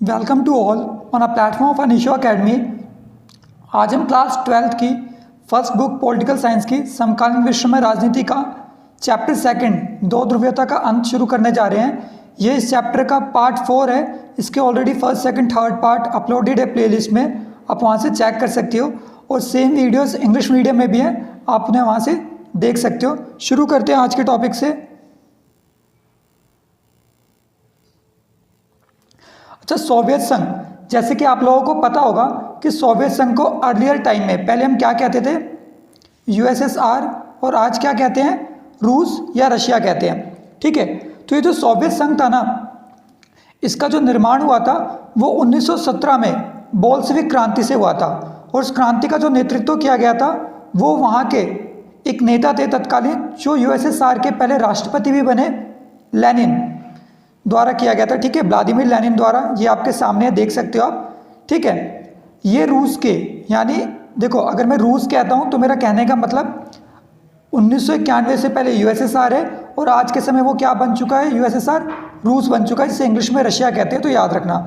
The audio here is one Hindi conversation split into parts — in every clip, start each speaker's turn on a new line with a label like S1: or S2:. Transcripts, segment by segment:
S1: Welcome to all on a platform of अनीशो अकेडमी। आज हम क्लास 12th की फर्स्ट बुक पॉलिटिकल साइंस की समकालीन विश्व में राजनीति का चैप्टर सेकंड दो ध्रुवीयता का अंत शुरू करने जा रहे हैं। ये इस चैप्टर का पार्ट 4 है। इसके already first second third part uploaded है प्लेलिस्ट में, आप वहाँ से चेक कर सकते हो और सेम वीडियोस इंग्लिश मीडियम में भी हैं, आप उन्हें वहाँ से देख सकते हो। शुरू करते हैं आज के टॉपिक से। अच्छा, सोवियत संघ, जैसे कि आप लोगों को पता होगा कि सोवियत संघ को अर्लियर टाइम में पहले हम क्या कहते थे, यूएसएसआर, और आज क्या कहते हैं, रूस या रशिया कहते हैं। ठीक है, तो ये जो सोवियत संघ था ना, इसका जो निर्माण हुआ था वो 1917 में बोल्शेविक क्रांति से हुआ था और उस क्रांति का जो नेतृत्व किया गया था वो वहाँ के एक नेता थे तत्कालीन, जो यूएसएसआर के पहले राष्ट्रपति भी बने, लेनिन द्वारा किया गया था। ठीक है, व्लादिमीर लेनिन द्वारा। ये आपके सामने है, देख सकते हो आप। ठीक है, ये रूस के, यानी देखो अगर मैं रूस कहता हूँ तो मेरा कहने का मतलब 1991 से पहले यूएसएसआर है और आज के समय वो क्या बन चुका है, यूएसएसआर रूस बन चुका है, जिसे इंग्लिश में रशिया कहते हैं, तो याद रखना।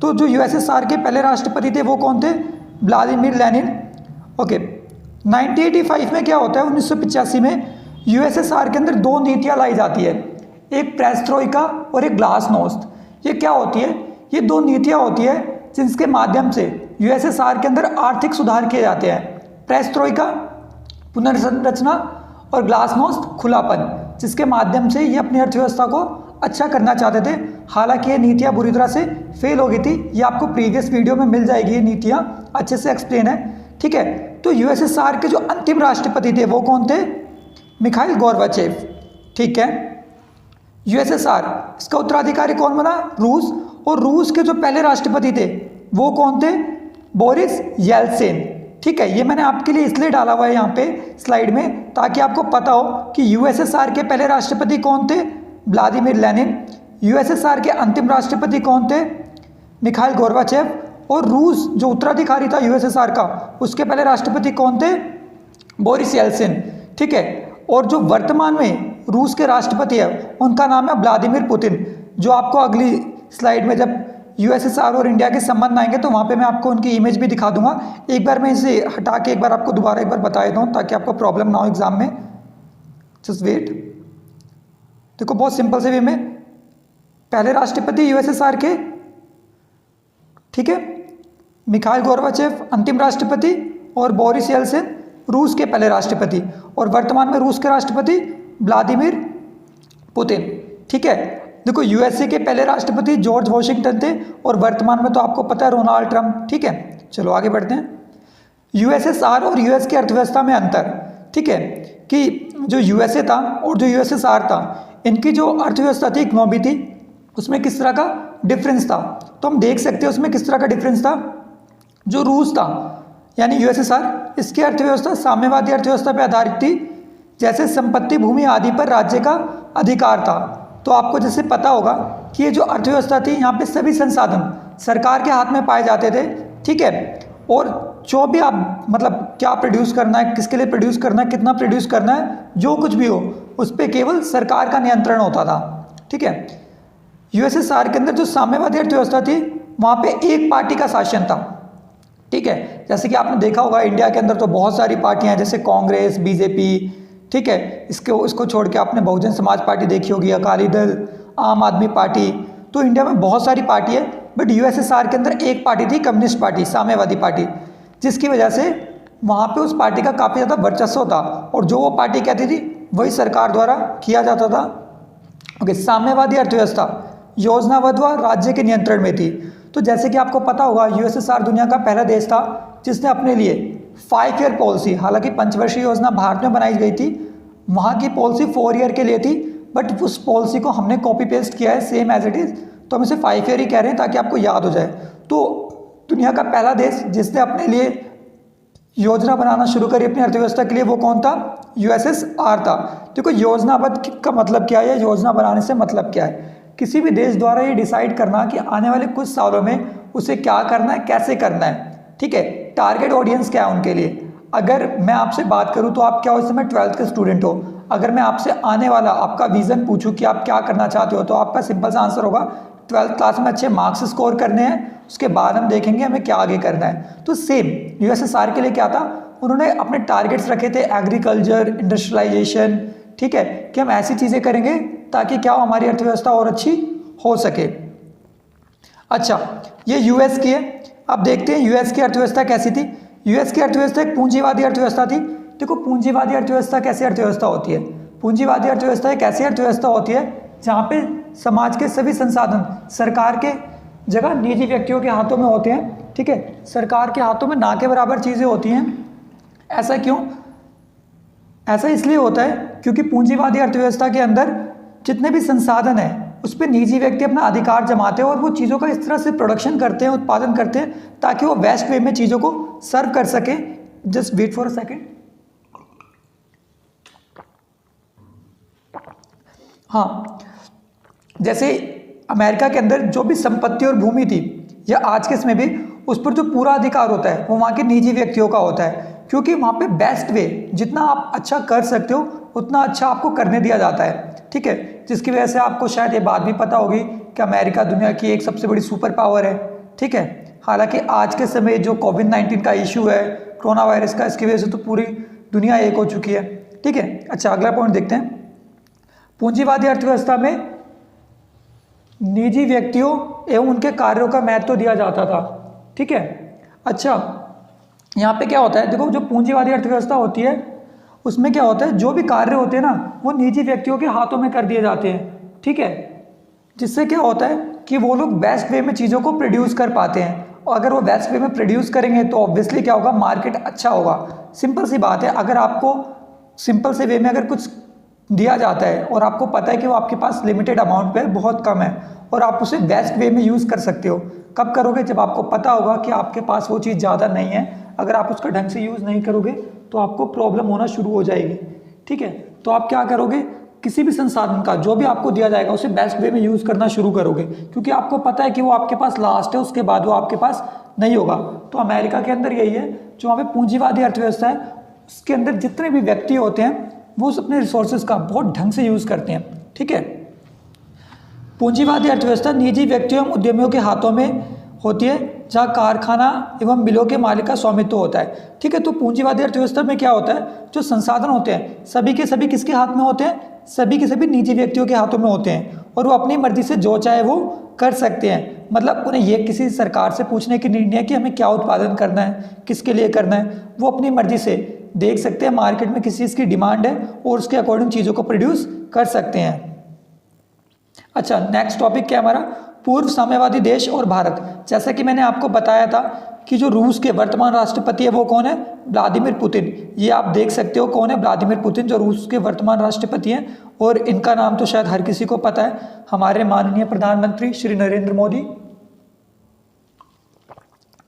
S1: तो जो यूएसएसआर के पहले राष्ट्रपति थे वो कौन थे, व्लादिमीर लेनिन। ओके, 1985 में क्या होता है, 1985 में यूएसएसआर के अंदर दो नीतियाँ लाई जाती है, एक पेरेस्ट्रोइका और एक ग्लासनोस्त। ये क्या होती है, ये दो नीतियाँ होती है जिसके माध्यम से यूएसएसआर के अंदर आर्थिक सुधार किए जाते हैं। पेरेस्ट्रोइका पुनर्संरचना और ग्लासनोस्त खुलापन, जिसके माध्यम से ये अपनी अर्थव्यवस्था को अच्छा करना चाहते थे। हालांकि ये नीतियाँ बुरी तरह से फेल हो गई थी। ये आपको प्रीवियस वीडियो में मिल जाएगी, ये नीतियाँ अच्छे से एक्सप्लेन है। ठीक है, तो यूएसएसआर के जो अंतिम राष्ट्रपति थे वो कौन थे, मिखाइल गोर्बाचेव। ठीक है, यूएसएसआर, इसका उत्तराधिकारी कौन बना, रूस। और रूस के जो पहले राष्ट्रपति थे वो कौन थे, बोरिस येल्त्सिन। ठीक है, ये मैंने आपके लिए इसलिए डाला हुआ है यहाँ पे स्लाइड में ताकि आपको पता हो कि यूएसएसआर के पहले राष्ट्रपति कौन थे, व्लादिमीर लेनिन। यूएसएसआर के अंतिम राष्ट्रपति कौन थे, मिखाइल गोर्बाचेव। और रूस जो उत्तराधिकारी था यूएसएसआर का, उसके पहले राष्ट्रपति कौन थे, बोरिस येल्त्सिन। ठीक है, और जो वर्तमान में रूस के राष्ट्रपति है उनका नाम है व्लादिमीर पुतिन, जो आपको अगली स्लाइड में जब यूएसएसआर और इंडिया के संबंध आएंगे तो वहाँ पे मैं आपको उनकी इमेज भी दिखा दूंगा। एक बार मैं इसे हटा के एक बार आपको दोबारा एक बार बता देता हूँ ताकि आपको प्रॉब्लम ना हो एग्जाम में। जस्ट वेट, देखो बहुत सिंपल से वे में, पहले राष्ट्रपति यूएसएसआर के, ठीक है, मिखाइल गोर्बाचेव अंतिम राष्ट्रपति, और बोरिस येल्त्सिन रूस के पहले राष्ट्रपति, और वर्तमान में रूस के राष्ट्रपति व्लादिमीर पुतिन। ठीक है, देखो यूएसए के पहले राष्ट्रपति जॉर्ज वॉशिंगटन थे और वर्तमान में तो आपको पता है रोनाल्ड ट्रंप। ठीक है, चलो आगे बढ़ते हैं। यूएसएसआर और यूएस की अर्थव्यवस्था में अंतर। ठीक है, कि जो यूएसए था और जो यूएसएसआर था, इनकी जो अर्थव्यवस्था थी, इकोनॉमी थी, उसमें किस तरह का डिफरेंस था, तो हम देख सकते हैं उसमें किस तरह का डिफरेंस था। जो रूस था यानी यूएसएसआर, इसकी अर्थव्यवस्था साम्यवादी अर्थव्यवस्था पर आधारित थी, जैसे संपत्ति, भूमि आदि पर राज्य का अधिकार था। तो आपको जैसे पता होगा कि ये जो अर्थव्यवस्था थी, यहाँ पे सभी संसाधन सरकार के हाथ में पाए जाते थे। ठीक है, और जो भी आप मतलब क्या प्रोड्यूस करना है, किसके लिए प्रोड्यूस करना है, कितना प्रोड्यूस करना है, जो कुछ भी हो उस पर केवल सरकार का नियंत्रण होता था। ठीक है, यूएसएसआर के अंदर जो साम्यवादी अर्थव्यवस्था थी, वहाँ पे एक पार्टी का शासन था। ठीक है, जैसे कि आपने देखा होगा इंडिया के अंदर तो बहुत सारी पार्टियां हैं, जैसे कांग्रेस, बीजेपी। ठीक है, इसको छोड़ के आपने बहुजन समाज पार्टी देखी होगी, अकाली दल, आम आदमी पार्टी। तो इंडिया में बहुत सारी पार्टी है, बट यूएसएसआर के अंदर एक पार्टी थी, कम्युनिस्ट पार्टी, साम्यवादी पार्टी, जिसकी वजह से वहाँ पे उस पार्टी का काफ़ी ज़्यादा वर्चस्व था और जो वो पार्टी कहती थी वही सरकार द्वारा किया जाता था। ओके, साम्यवादी अर्थव्यवस्था योजनाबद्ध व राज्य के नियंत्रण में थी। तो जैसे कि आपको पता होगा यूएसएसआर दुनिया का पहला देश था जिसने अपने लिए 5 ईयर पॉलिसी, हालांकि पंचवर्षीय योजना भारत में बनाई गई थी, वहाँ की पॉलिसी 4 ईयर के लिए थी, बट उस पॉलिसी को हमने कॉपी पेस्ट किया है सेम एज इट इज़, तो हम इसे 5 ईयर ही कह रहे हैं ताकि आपको याद हो जाए। तो दुनिया का पहला देश जिसने अपने लिए योजना बनाना शुरू करी अपनी अर्थव्यवस्था के लिए, वो कौन था, यूएसएसआर था। देखो योजनाबद्ध का मतलब क्या है, योजना बनाने से मतलब क्या है, किसी भी देश द्वारा ये डिसाइड करना कि आने वाले कुछ सालों में उसे क्या करना है, कैसे करना है। ठीक है, टारगेट ऑडियंस क्या है उनके लिए। अगर मैं आपसे बात करूं तो आप क्या हो, इस समय 12th के स्टूडेंट हो, अगर मैं आपसे आने वाला आपका विजन पूछूं कि आप क्या करना चाहते हो, तो आपका सिंपल सा आंसर होगा ट्वेल्थ क्लास में अच्छे मार्क्स स्कोर करने हैं, उसके बाद हम देखेंगे हमें क्या आगे करना है। तो सेम यूएसएसआर के लिए क्या था, उन्होंने अपने टारगेट्स रखे थे एग्रीकल्चर, इंडस्ट्रियलाइजेशन, ठीक है, कि हम ऐसी चीज़ें करेंगे ताकि क्या हो, हमारी अर्थव्यवस्था और अच्छी हो सके। अच्छा, ये यूएस की है। अब देखते हैं यूएस की अर्थव्यवस्था कैसी थी। यूएस की अर्थव्यवस्था एक पूंजीवादी अर्थव्यवस्था थी। देखो पूंजीवादी अर्थव्यवस्था कैसी अर्थव्यवस्था होती है? पूंजीवादी अर्थव्यवस्था एक ऐसी अर्थव्यवस्था होती है जहाँ पे समाज के सभी संसाधन सरकार के जगह निजी व्यक्तियों के हाथों में होते हैं, ठीक है, सरकार के हाथों में ना के बराबर चीज़ें होती हैं। ऐसा क्यों? ऐसा इसलिए होता है क्योंकि पूंजीवादी अर्थव्यवस्था के अंदर जितने भी संसाधन हैं उस पर निजी व्यक्ति अपना अधिकार जमाते हैं और वो चीज़ों का इस तरह से प्रोडक्शन करते हैं, उत्पादन करते हैं ताकि वो बेस्ट वे में चीज़ों को सर्व कर सके। Just wait for a second. हाँ, जैसे अमेरिका के अंदर जो भी संपत्ति और भूमि थी या आज के समय भी उस पर जो पूरा अधिकार होता है वो वहाँ के निजी व्यक्तियों का होता है, क्योंकि वहाँ पे बेस्ट वे जितना आप अच्छा कर सकते हो उतना अच्छा आपको करने दिया जाता है, ठीक है। जिसकी वजह से आपको शायद ये बात भी पता होगी कि अमेरिका दुनिया की एक सबसे बड़ी सुपर पावर है, ठीक है। हालांकि आज के समय जो कोविड-19 का इशू है, कोरोना वायरस का, इसकी वजह से तो पूरी दुनिया एक हो चुकी है, ठीक है। अच्छा, अगला पॉइंट देखते हैं। पूंजीवादी अर्थव्यवस्था में निजी व्यक्तियों एवं उनके कार्यों का महत्व दिया जाता था, ठीक है। अच्छा, यहाँ पे क्या होता है, देखो जो पूंजीवादी अर्थव्यवस्था होती है उसमें क्या होता है, जो भी कार्य होते हैं ना वो निजी व्यक्तियों के हाथों में कर दिए जाते हैं, ठीक है। जिससे क्या होता है कि वो लोग बेस्ट वे में चीज़ों को प्रोड्यूस कर पाते हैं, और अगर वो बेस्ट वे में प्रोड्यूस करेंगे तो ऑब्वियसली क्या होगा, मार्केट अच्छा होगा। सिंपल सी बात है, अगर आपको सिंपल से वे में अगर कुछ दिया जाता है और आपको पता है कि वो आपके पास लिमिटेड अमाउंट पे बहुत कम है और आप उसे बेस्ट वे में यूज़ कर सकते हो, कब करोगे, जब आपको पता होगा कि आपके पास वो चीज़ ज़्यादा नहीं है। अगर आप उसका ढंग से यूज़ नहीं करोगे तो आपको प्रॉब्लम होना शुरू हो जाएगी, ठीक है। तो आप क्या करोगे, किसी भी संसाधन का जो भी आपको दिया जाएगा उसे बेस्ट वे में यूज़ करना शुरू करोगे, क्योंकि आपको पता है कि वो आपके पास लास्ट है, उसके बाद वो आपके पास नहीं होगा। तो अमेरिका के अंदर यही है, जो वहाँ पे पूंजीवादी अर्थव्यवस्था है उसके अंदर जितने भी व्यक्ति होते हैं वो अपने रिसोर्सेज का बहुत ढंग से यूज़ करते हैं, ठीक है। पूंजीवादी अर्थव्यवस्था निजी व्यक्तियों एवं उद्यमियों के हाथों में होती है जहाँ कारखाना एवं मिलों के मालिक का स्वामित्व होता है, ठीक है। तो पूंजीवादी अर्थव्यवस्था में क्या होता है, जो संसाधन होते हैं सभी के सभी किसके हाथ में होते हैं, सभी के सभी निजी व्यक्तियों के हाथों में होते हैं और वो अपनी मर्जी से जो चाहे वो कर सकते हैं। मतलब उन्हें ये किसी सरकार से पूछने की नीड नहीं है कि हमें क्या उत्पादन करना है, किसके लिए करना है, वो अपनी मर्जी से देख सकते हैं मार्केट में किस चीज़ की डिमांड है और उसके अकॉर्डिंग चीज़ों को प्रोड्यूस कर सकते हैं। अच्छा, नेक्स्ट टॉपिक क्या हमारा, पूर्व साम्यवादी देश और भारत। जैसा कि मैंने आपको बताया था कि जो रूस के वर्तमान राष्ट्रपति है वो कौन है, व्लादिमीर पुतिन। ये आप देख सकते हो कौन है, व्लादिमीर पुतिन, जो रूस के वर्तमान राष्ट्रपति हैं। और इनका नाम तो शायद हर किसी को पता है, हमारे माननीय प्रधानमंत्री श्री नरेंद्र मोदी,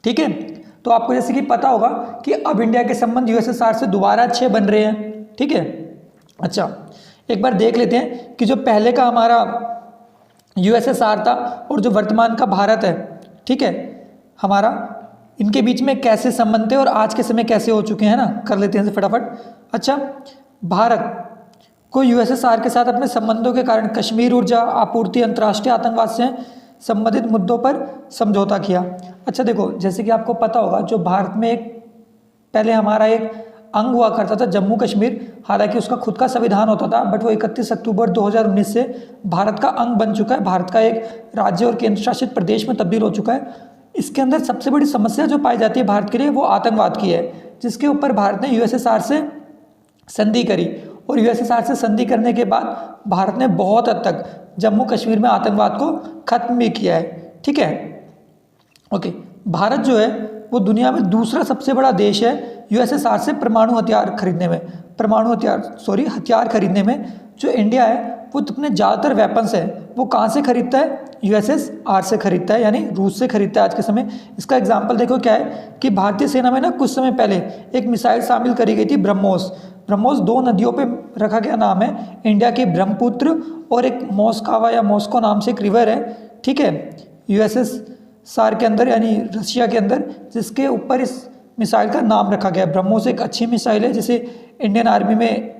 S1: ठीक है। तो आपको जैसे कि पता होगा कि अब इंडिया के संबंध यूएसएसआर से दोबारा अच्छे बन रहे हैं, ठीक है। अच्छा, एक बार देख लेते हैं कि जो पहले का हमारा यूएसएसआर था और जो वर्तमान का भारत है, ठीक है, हमारा इनके बीच में कैसे संबंध थे और आज के समय कैसे हो चुके हैं ना, कर लेते हैं फटाफट। अच्छा, भारत को यूएसएसआर के साथ अपने संबंधों के कारण कश्मीर ऊर्जा आपूर्ति, अंतर्राष्ट्रीय आतंकवाद से संबंधित मुद्दों पर समझौता किया। अच्छा देखो, जैसे कि आपको पता होगा जो भारत में एक पहले हमारा एक अंग हुआ करता था जम्मू कश्मीर, हालांकि उसका खुद का संविधान होता था, बट वो 31 अक्टूबर 2019 से भारत का अंग बन चुका है, भारत का एक राज्य और केंद्र शासित प्रदेश में तब्दील हो चुका है। इसके अंदर सबसे बड़ी समस्या जो पाई जाती है भारत के लिए वो आतंकवाद की है, जिसके ऊपर भारत ने यूएसएसआर से संधि करी और यूएसएसआर से संधि करने के बाद भारत ने बहुत हद तक जम्मू कश्मीर में आतंकवाद को खत्म भी किया है, ठीक है। ओके, भारत जो है वो दुनिया में दूसरा सबसे बड़ा देश है यूएसएसआर से हथियार खरीदने में। जो इंडिया है वो अपने ज़्यादातर वेपन्स है वो कहाँ से खरीदता है, यूएसएसआर से खरीदता है, यानी रूस से खरीदता है आज के समय। इसका एग्जाम्पल देखो क्या है कि भारतीय सेना में ना कुछ समय पहले एक मिसाइल शामिल करी गई थी, ब्रह्मोस। 2 नदियों पे रखा गया नाम है, इंडिया की ब्रह्मपुत्र और एक मोस्कावा या मॉस्को नाम से एक रिवर है, ठीक है, यूएसएसआर के अंदर यानी रशिया के अंदर, जिसके ऊपर इस मिसाइल का नाम रखा गया है। ब्रह्मोस एक अच्छी मिसाइल है जिसे इंडियन आर्मी में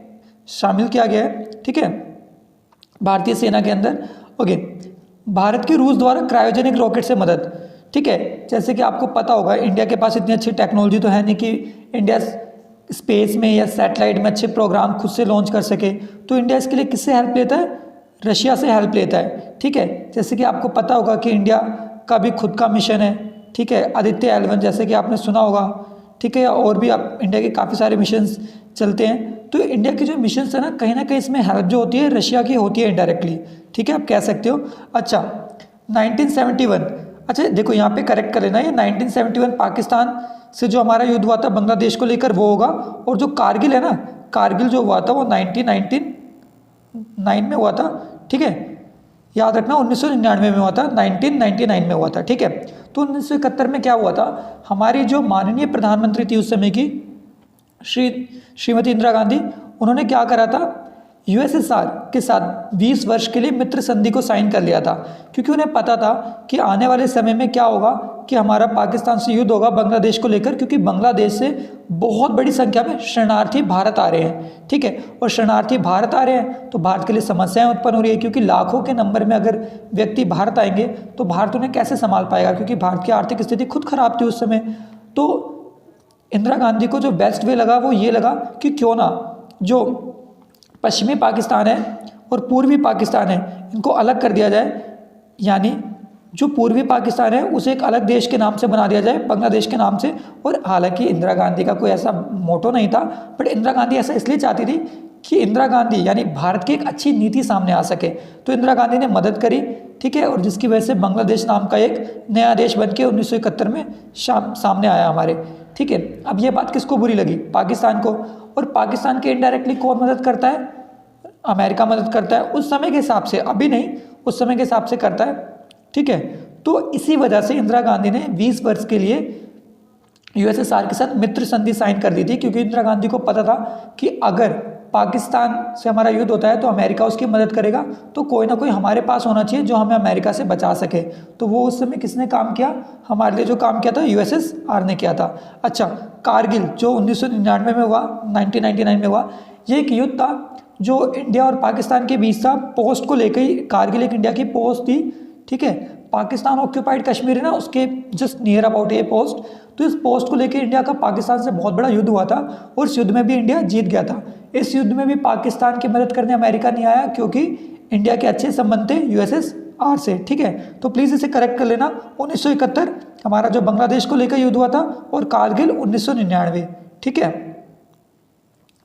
S1: शामिल किया गया है, ठीक है, भारतीय सेना के अंदर। ओके, भारत की रूस द्वारा क्रायोजेनिक रॉकेट से मदद। ठीक है, जैसे कि आपको पता होगा इंडिया के पास इतनी अच्छी टेक्नोलॉजी तो है नहीं कि इंडिया स्पेस में या सैटेलाइट में अच्छे प्रोग्राम खुद से लॉन्च कर सके, तो इंडिया इसके लिए किससे हेल्प लेता है? रशिया से हेल्प लेता है। ठीक है, जैसे कि आपको पता होगा कि इंडिया का भी खुद का मिशन है। ठीक है, आदित्य L1 जैसे कि आपने सुना होगा। ठीक है, और भी आप इंडिया के काफ़ी सारे मिशंस चलते हैं। तो इंडिया के जो मिशंस है ना कहीं इसमें हेल्प जो होती है रशिया की होती है इनडायरेक्टली। ठीक है, आप कह सकते हो। अच्छा 1971, अच्छा देखो यहाँ पे करेक्ट कर लेना, ये 1971 पाकिस्तान से जो हमारा युद्ध हुआ था बांग्लादेश को लेकर वो होगा। और जो कारगिल है ना, कारगिल जो हुआ था वो 1999 में हुआ था। ठीक है, याद रखना 1999 में हुआ था, 1999 में हुआ था। ठीक है, तो 1971 में क्या हुआ था, हमारी जो माननीय प्रधानमंत्री थी उस समय की श्रीमती इंदिरा गांधी, उन्होंने क्या करा था, यूएसएसआर के साथ 20 वर्ष के लिए मित्र संधि को साइन कर लिया था, क्योंकि उन्हें पता था कि आने वाले समय में क्या होगा कि हमारा पाकिस्तान से युद्ध होगा बांग्लादेश को लेकर, क्योंकि बांग्लादेश से बहुत बड़ी संख्या में शरणार्थी भारत आ रहे हैं। ठीक है, और शरणार्थी भारत आ रहे हैं तो भारत के लिए समस्याएं उत्पन्न हो रही है, क्योंकि लाखों के नंबर में अगर व्यक्ति भारत आएंगे तो भारत उन्हें कैसे संभाल पाएगा, क्योंकि भारत की आर्थिक स्थिति खुद खराब थी उस समय। तो इंदिरा गांधी को जो बेस्ट वे लगा वो ये लगा कि क्यों ना जो पश्चिमी पाकिस्तान है और पूर्वी पाकिस्तान है इनको अलग कर दिया जाए, यानी जो पूर्वी पाकिस्तान है उसे एक अलग देश के नाम से बना दिया जाए, बांग्लादेश के नाम से। और हालांकि इंदिरा गांधी का कोई ऐसा मोटो नहीं था, बट इंदिरा गांधी ऐसा इसलिए चाहती थी कि इंदिरा गांधी यानी भारत की एक अच्छी नीति सामने आ सके, तो इंदिरा गांधी ने मदद करी। ठीक है, और जिसकी वजह से बांग्लादेश नाम का एक नया देश बन के 1971 में सामने आया हमारे। ठीक है, अब ये बात किसको बुरी लगी? पाकिस्तान को। और पाकिस्तान के इनडायरेक्टली कौन मदद करता है? अमेरिका मदद करता है उस समय के हिसाब से, अभी नहीं, उस समय के हिसाब से करता है। ठीक है, तो इसी वजह से इंदिरा गांधी ने 20 वर्ष के लिए यूएसएसआर के साथ मित्र संधि साइन कर दी थी, क्योंकि इंदिरा गांधी को पता था कि अगर पाकिस्तान से हमारा युद्ध होता है तो अमेरिका उसकी मदद करेगा, तो कोई ना कोई हमारे पास होना चाहिए जो हमें अमेरिका से बचा सके। तो वो उस समय किसने काम किया? हमारे लिए जो काम किया था यूएसएसआर ने किया था। अच्छा, कारगिल जो 1999 में हुआ, 1999 में हुआ, ये एक युद्ध था जो इंडिया और पाकिस्तान के बीच था। पोस्ट को लेकर ही कारगिल एक इंडिया की पोस्ट थी। ठीक है, पाकिस्तान ऑक्यूपाइड कश्मीर है ना, उसके जस्ट नियर अबाउट ये पोस्ट। तो इस पोस्ट को लेकर इंडिया का पाकिस्तान से बहुत बड़ा युद्ध हुआ था और इस युद्ध में भी इंडिया जीत गया था। इस युद्ध में भी पाकिस्तान की मदद करने अमेरिका नहीं आया, क्योंकि इंडिया के अच्छे संबंध थे यूएसएसआर से। ठीक है, तो प्लीज़ इसे करेक्ट कर लेना। 1971 हमारा जो बांग्लादेश को लेकर युद्ध हुआ था और कारगिल 1999। ठीक है,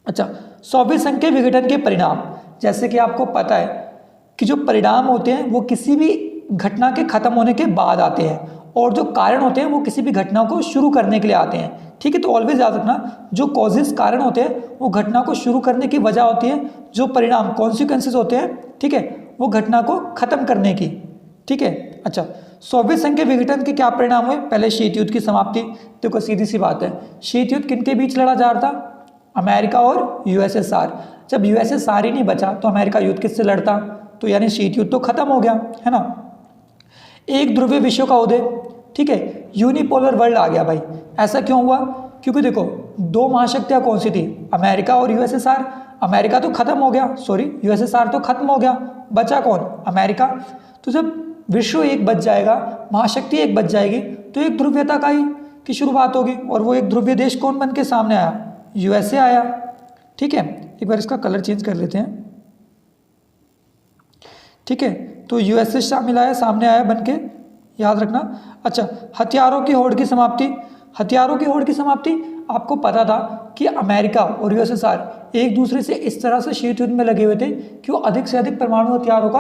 S1: अच्छा, सोवियत संघ के विघटन के परिणाम, जैसे कि आपको पता है कि जो परिणाम होते हैं वो किसी भी घटना के खत्म होने के बाद आते हैं, और जो कारण होते हैं वो किसी भी घटना को शुरू करने के लिए आते हैं। ठीक है, तो ऑलवेज याद रखना, जो कॉजेज कारण होते हैं वो घटना को शुरू करने की वजह होती है, जो परिणाम कॉन्सिक्वेंसेज होते हैं, ठीक है, वो घटना को खत्म करने की। ठीक है, अच्छा, सोवियत संघ के विघटन के क्या परिणाम हुए? पहले शीत युद्ध की समाप्ति। देखो सीधी सी बात है, शीत युद्ध किन के बीच लड़ा जा रहा था? अमेरिका और यूएसएसआर। जब यूएसएसआर ही नहीं बचा तो अमेरिका युद्ध किससे लड़ता? तो यानी शीत युद्ध तो खत्म हो गया, है ना। एक ध्रुवीय विश्व का उदय, ठीक है, यूनिपोलर वर्ल्ड आ गया भाई। ऐसा क्यों हुआ? क्योंकि देखो दो महाशक्तियाँ कौन सी थी? अमेरिका और यूएसएसआर। अमेरिका तो खत्म हो गया, सॉरी यूएसएसआर तो खत्म हो गया, बचा कौन? अमेरिका। तो जब विश्व एक बच जाएगा, महाशक्ति एक बच जाएगी, तो एक ध्रुवीयता का ही की शुरुआत होगी। और वो एक ध्रुवीय देश कौन बन के सामने आया? यूएसए आया। ठीक है, एक बार इसका कलर चेंज कर लेते हैं। ठीक है, तो यूएसए शामिल आया, सामने आया बन के, याद रखना। अच्छा, हथियारों की होड़ की समाप्ति। हथियारों की होड़ की समाप्ति, आपको पता था कि अमेरिका और यूएसएसआर एक दूसरे से इस तरह से शीत युद्ध में लगे हुए थे कि वो अधिक से अधिक परमाणु हथियारों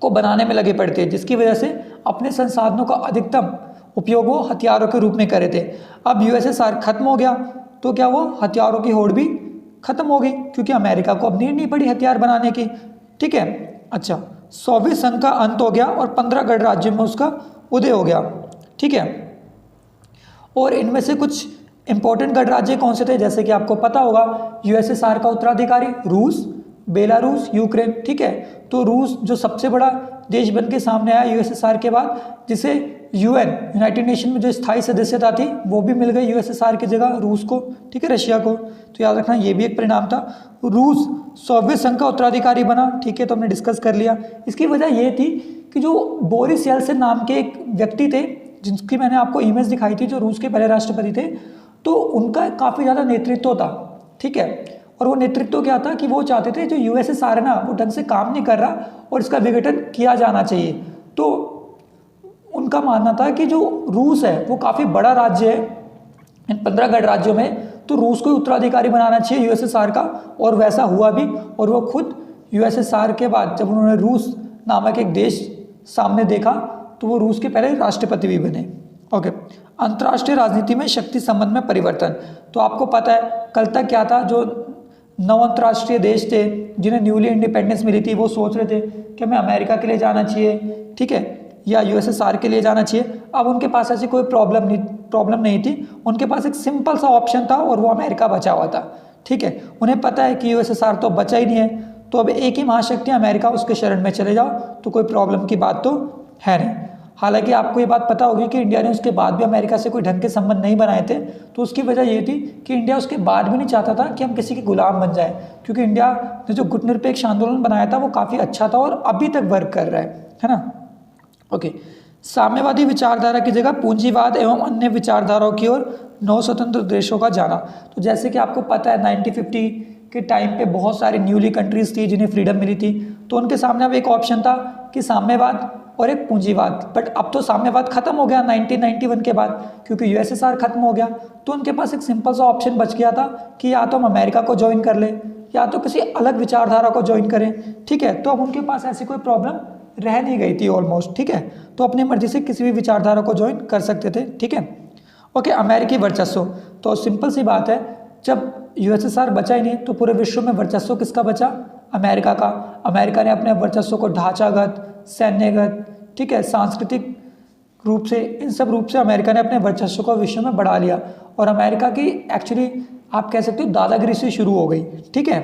S1: को बनाने में लगे पड़े थे, जिसकी वजह से अपने संसाधनों का अधिकतम उपयोग वो हथियारों के रूप में करे थे। अब यूएसएसआर खत्म हो गया तो क्या वो हथियारों की होड़ भी खत्म हो गई, क्योंकि अमेरिका को अब नीड नहीं पड़ी हथियार बनाने की। ठीक है, अच्छा, सोवियत संघ का अंत हो गया और 15 गणराज्यों में उसका उदय हो गया। ठीक है, और इनमें से कुछ इंपॉर्टेंट गणराज्य कौन से थे? जैसे कि आपको पता होगा यूएसएसआर का उत्तराधिकारी रूस, बेलारूस, यूक्रेन। ठीक है, तो रूस जो सबसे बड़ा देश बन के सामने आया यूएसएसआर के बाद, जिसे यूएन यूनाइटेड नेशन में जो स्थायी सदस्यता थी वो भी मिल गई यूएसएसआर की जगह रूस को, ठीक है, रशिया को। तो याद रखना ये भी एक परिणाम था। रूस सोवियत संघ का उत्तराधिकारी बना, ठीक है, तो हमने डिस्कस कर लिया। इसकी वजह ये थी कि जो बोरिस येल्सिन नाम के एक व्यक्ति थे, जिनकी मैंने आपको इमेज दिखाई थी, जो रूस के पहले राष्ट्रपति थे, तो उनका काफ़ी ज़्यादा नेतृत्व था, ठीक है। और वो नेतृत्व क्या था कि वो चाहते थे जो यूएसएसआर है ना वो ढंग से काम नहीं कर रहा और इसका विघटन किया जाना चाहिए। तो उनका मानना था कि जो रूस है वो काफ़ी बड़ा राज्य है इन 15 गणराज्यों में, तो रूस को उत्तराधिकारी बनाना चाहिए यूएसएसआर का, और वैसा हुआ भी। और वो खुद यूएसएसआर के बाद जब उन्होंने रूस नामक एक देश सामने देखा तो वो रूस के पहले राष्ट्रपति भी बने। ओके, अंतर्राष्ट्रीय राजनीति में शक्ति संबंध में परिवर्तन। तो आपको पता है कल तक क्या था, जो 9 अंतर्राष्ट्रीय देश थे जिन्हें न्यूली इंडिपेंडेंस मिली थी वो सोच रहे थे कि हमें अमेरिका के लिए जाना चाहिए, ठीक है, या यूएसएसआर के लिए जाना चाहिए। अब उनके पास ऐसी कोई प्रॉब्लम नहीं थी, उनके पास एक सिंपल सा ऑप्शन था और वो अमेरिका बचा हुआ था, ठीक है। उन्हें पता है कि यूएसएसआर तो बचा ही नहीं है, तो अब एक ही महाशक्ति अमेरिका, उसके शरण में चले जाओ तो कोई प्रॉब्लम की बात तो है नहीं। हालांकि आपको ये बात पता होगी कि इंडिया ने उसके बाद भी अमेरिका से कोई ढंग के संबंध नहीं बनाए थे, तो उसकी वजह ये थी कि इंडिया उसके बाद भी नहीं चाहता था कि हम किसी के गुलाम बन जाए, क्योंकि इंडिया ने जो गुटनिरपेक्ष आंदोलन बनाया था वो काफ़ी अच्छा था और अभी तक वर्क कर रहा है ना। ओके, साम्यवादी विचारधारा की जगह पूंजीवाद एवं अन्य विचारधाराओं की ओर 9 स्वतंत्र देशों का जाना। तो जैसे कि आपको पता है 1950 के टाइम पे बहुत सारी न्यूली कंट्रीज थी जिन्हें फ्रीडम मिली थी, तो उनके सामने अब एक ऑप्शन था कि साम्यवाद और एक पूंजीवाद। बट अब तो साम्यवाद खत्म हो गया 1991 के बाद, क्योंकि यूएसएसआर खत्म हो गया, तो उनके पास एक सिंपल सा ऑप्शन बच गया था कि या तो हम अमेरिका को ज्वाइन कर लें या तो किसी अलग विचारधारा को ज्वाइन करें, ठीक है। तो अब उनके पास ऐसी कोई प्रॉब्लम रह नहीं गई थी ऑलमोस्ट, ठीक है। तो अपनी मर्जी से किसी भी विचारधारा को ज्वाइन कर सकते थे, ठीक है। ओके, अमेरिकी वर्चस्व। तो सिंपल सी बात है, जब यूएसएसआर बचा ही नहीं तो पूरे विश्व में वर्चस्व किसका बचा? अमेरिका का। अमेरिका ने अपने वर्चस्व को ढांचागत, सैन्यगत, ठीक है, सांस्कृतिक रूप से, इन सब रूप से अमेरिका ने अपने वर्चस्व को विश्व में बढ़ा लिया। और अमेरिका की एक्चुअली आप कह सकते हो दादागिरी से शुरू हो गई, ठीक है।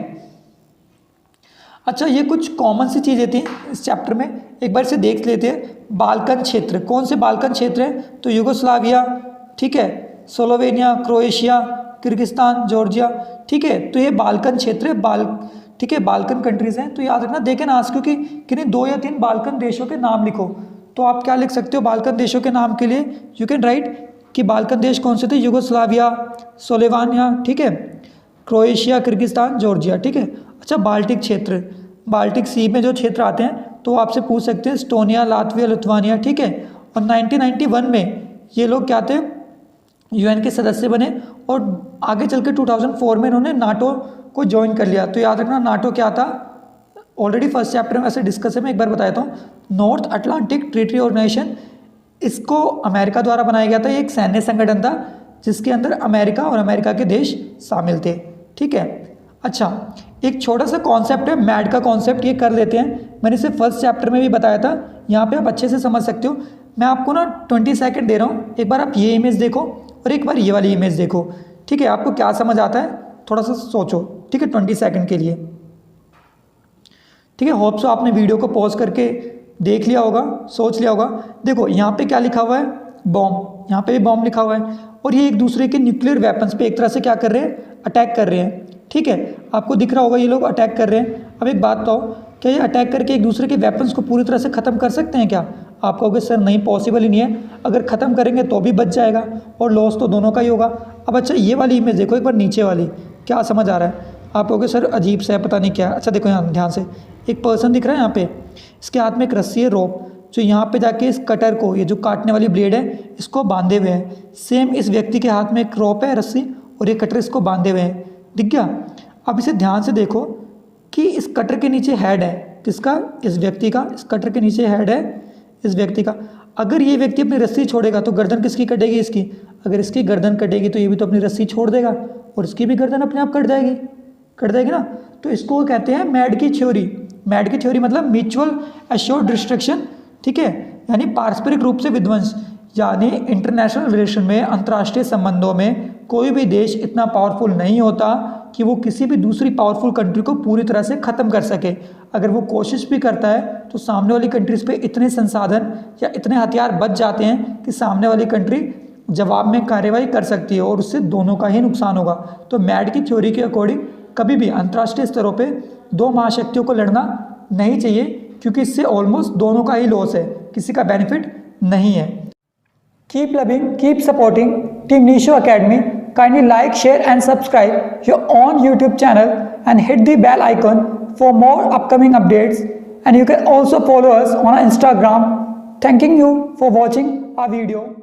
S1: अच्छा, ये कुछ कॉमन सी चीज़ें थी इस चैप्टर में, एक बार इसे देख लेते हैं। बाल्कन क्षेत्र, कौन से बाल्कन क्षेत्र है? तो यूगोस्लाविया, ठीक है, स्लोवेनिया, क्रोएशिया, किर्गिस्तान, जॉर्जिया, ठीक है। तो ये बाल्कन क्षेत्र है, ठीक है, बाल्कन कंट्रीज हैं। तो याद रखना, देखें ना आज क्योंकि किन्हीं 2 या 3 बाल्कन देशों के नाम लिखो, तो आप क्या लिख सकते हो बाल्कन देशों के नाम के लिए? यू कैन राइट कि बाल्कन देश कौन से थे? यूगोस्लाविया, स्लोवेनिया, ठीक है, क्रोएशिया, किर्गिस्तान, जॉर्जिया, ठीक है। अच्छा, बाल्टिक क्षेत्र, बाल्टिक सी में जो क्षेत्र आते हैं तो आपसे पूछ सकते हैं एस्टोनिया, लातविया, लिथुआनिया, ठीक है। और 1991 में ये लोग क्या थे? यूएन के सदस्य बने और आगे चल के 2004 में इन्होंने नाटो को ज्वाइन कर लिया। तो याद रखना, नाटो क्या था? ऑलरेडी फर्स्ट चैप्टर में ऐसे डिस्कस है, मैं एक बार बताता हूँ। नॉर्थ अटलांटिक ट्रीटी ऑर्गेनाइजेशन, इसको अमेरिका द्वारा बनाया गया था। ये एक सैन्य संगठन था जिसके अंदर अमेरिका और अमेरिका के देश शामिल थे, ठीक है। अच्छा, एक छोटा सा कॉन्सेप्ट है मैड का कॉन्सेप्ट, ये कर लेते हैं। मैंने इसे फर्स्ट चैप्टर में भी बताया था, यहाँ पे आप अच्छे से समझ सकते हो। मैं आपको ना 20 सेकंड दे रहा हूँ, एक बार आप ये इमेज देखो और एक बार ये वाली इमेज देखो, ठीक है। आपको क्या समझ आता है थोड़ा सा सोचो, ठीक है, 20 सेकंड के लिए, ठीक है। होप सो आपने वीडियो को पॉज करके देख लिया होगा, सोच लिया होगा। देखो यहाँ पे क्या लिखा हुआ है? बॉम्ब, यहाँ पे भी बॉम्ब लिखा हुआ है और ये एक दूसरे के न्यूक्लियर वेपन्स पे एक तरह से क्या कर रहे हैं? अटैक कर रहे हैं, ठीक है। आपको दिख रहा होगा ये लोग अटैक कर रहे हैं। अब एक बात बताओ, क्या ये अटैक करके एक दूसरे के वेपन्स को पूरी तरह से ख़त्म कर सकते हैं क्या? आप कहोगे सर नहीं, पॉसिबल ही नहीं है। अगर ख़त्म करेंगे तो भी बच जाएगा और लॉस तो दोनों का ही होगा। अब अच्छा, ये वाली इमेज देखो एक बार, नीचे वाली, क्या समझ आ रहा है? आप कहोगे सर अजीब सा है, पता नहीं क्या। अच्छा देखो यहाँ ध्यान से, एक पर्सन दिख रहा है यहाँ पे, इसके हाथ में एक रस्सी है, रोप, जो यहाँ पे जाके इस कटर को, ये जो काटने वाली ब्लेड है, इसको बांधे हुए हैं। सेम इस व्यक्ति के हाथ में एक रोप है, रस्सी, और ये कटर इसको बांधे हुए हैं, दिख गया? अब इसे ध्यान से देखो कि इस कटर के नीचे हेड है, किसका? इस व्यक्ति का। इस कटर के नीचे हेड है इस व्यक्ति का। अगर ये व्यक्ति अपनी रस्सी छोड़ेगा तो गर्दन किसकी कटेगी? इसकी। अगर इसकी गर्दन कटेगी तो ये भी तो अपनी रस्सी छोड़ देगा और इसकी भी गर्दन अपने आप कट जाएगी ना। तो इसको कहते हैं मैड की थ्योरी। मैड की थ्योरी मतलब म्यूचुअल एश्योर्ड डिस्ट्रक्शन, ठीक है, यानी पारस्परिक रूप से विध्वंस। यानी इंटरनेशनल रिलेशन में, अंतर्राष्ट्रीय संबंधों में कोई भी देश इतना पावरफुल नहीं होता कि वो किसी भी दूसरी पावरफुल कंट्री को पूरी तरह से ख़त्म कर सके। अगर वो कोशिश भी करता है तो सामने वाली कंट्रीज़ पे इतने संसाधन या इतने हथियार बच जाते हैं कि सामने वाली कंट्री जवाब में कार्रवाई कर सकती है और उससे दोनों का ही नुकसान होगा। तो मैड की थ्योरी के अकॉर्डिंग कभी भी अंतर्राष्ट्रीय स्तरों पे दो महाशक्तियों को लड़ना नहीं चाहिए, क्योंकि इससे ऑलमोस्ट दोनों का ही लॉस है, किसी का बेनिफिट नहीं है। Keep loving, keep supporting team Nisho academy. Kindly like, share and subscribe your on YouTube channel and hit the bell icon for more upcoming updates, and you can also follow us on our Instagram. Thanking you for watching our video.